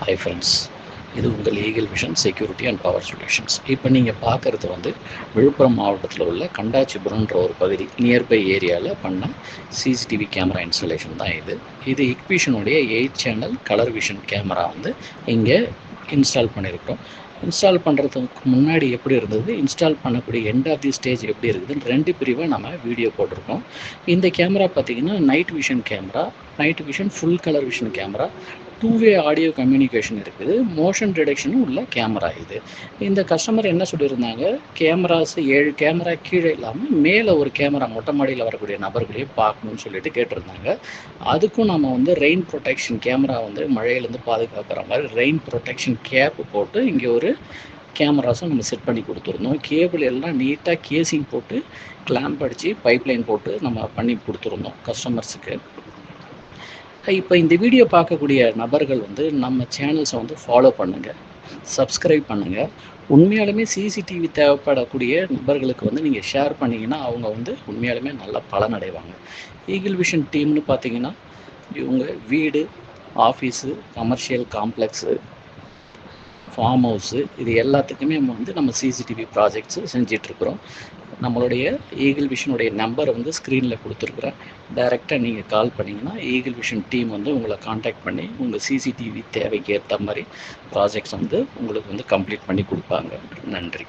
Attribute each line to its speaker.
Speaker 1: Hi friends, இது உங்கள் eagle vision security and power solutions. இப்போ நீங்கள் பார்க்குறது வந்து விழுப்புரம் மாவட்டத்தில் உள்ள கண்டாச்சிபுரம்ன்ற ஒரு பகுதி நியர்பை ஏரியாவில் பண்ண சிசிடிவி கேமரா இன்ஸ்டாலேஷன் தான் இது. இது இக்விஷனுடைய 8 சேனல் கலர் விஷன் கேமரா வந்து இங்கே இன்ஸ்டால் பண்ணியிருக்கோம். இன்ஸ்டால் பண்ணுறதுக்கு முன்னாடி எப்படி இருந்தது, இன்ஸ்டால் பண்ணக்கூடிய எண்ட் ஆஃப் தி ஸ்டேஜ் எப்படி இருக்குதுன்னு 2 பிரிவாக நம்ம வீடியோ போட்டிருக்கோம். இந்த கேமரா பார்த்திங்கன்னா night vision camera, night vision full colour vision camera, 2-வே ஆடியோ கம்யூனிகேஷன் இருக்குது, மோஷன் டிடெக்ஷனும் உள்ள கேமரா இது. இந்த கஸ்டமர் என்ன சொல்லியிருந்தாங்க, கேமராஸ் 7 கேமரா கீழே இல்லாமல் மேலே ஒரு கேமரா மொட்டை மாடியில் வரக்கூடிய நபர்களையும் பார்க்கணும்னு சொல்லிட்டு கேட்டிருந்தாங்க. அதுக்கும் நம்ம வந்து ரெயின் ப்ரொடெக்ஷன் கேமரா வந்து மழையிலேருந்து பாதுகாக்கிற மாதிரி ரெயின் ப்ரொடெக்ஷன் கேப் போட்டு இங்கே ஒரு கேமராஸும் நம்ம செட் பண்ணி கொடுத்துருந்தோம். கேபிள் எல்லாம் நீட்டாக கேசிங் போட்டு கிளாம்ப் அடித்து பைப்லைன் போட்டு நம்ம பண்ணி கொடுத்துருந்தோம் கஸ்டமர்ஸுக்கு. இப்போ இந்த வீடியோ பார்க்கக்கூடிய நபர்கள் வந்து நம்ம சேனல்ஸை வந்து ஃபாலோ பண்ணுங்கள், சப்ஸ்கிரைப் பண்ணுங்கள். உண்மையாலுமே சிசிடிவி தேவைப்படக்கூடிய நபர்களுக்கு வந்து நீங்கள் ஷேர் பண்ணிங்கன்னா அவங்க வந்து உண்மையாலுமே நல்ல பலனடைவாங்க. ஈகிள் விஷன் டீம்னு பார்த்தீங்கன்னா இவங்க வீடு, office, commercial complex, form house, இது எல்லாத்துக்குமே நம்ம சிசிடிவி ப்ராஜெக்ட்ஸு செஞ்சிட்ருக்குறோம். நம்மளுடைய ஈகிள் விஷனுடைய நம்பரை வந்து ஸ்க்ரீனில் கொடுத்துருக்குறேன். டைரெக்டாக நீங்கள் கால் பண்ணிங்கன்னா ஈகிள் விஷன் டீம் வந்து உங்களை காண்டாக்ட் பண்ணி உங்கள் சிசிடிவி தேவைக்கு ஏற்ற மாதிரி ப்ராஜெக்ட்ஸ் வந்து உங்களுக்கு வந்து கம்ப்ளீட் பண்ணி கொடுப்பாங்க. நன்றி.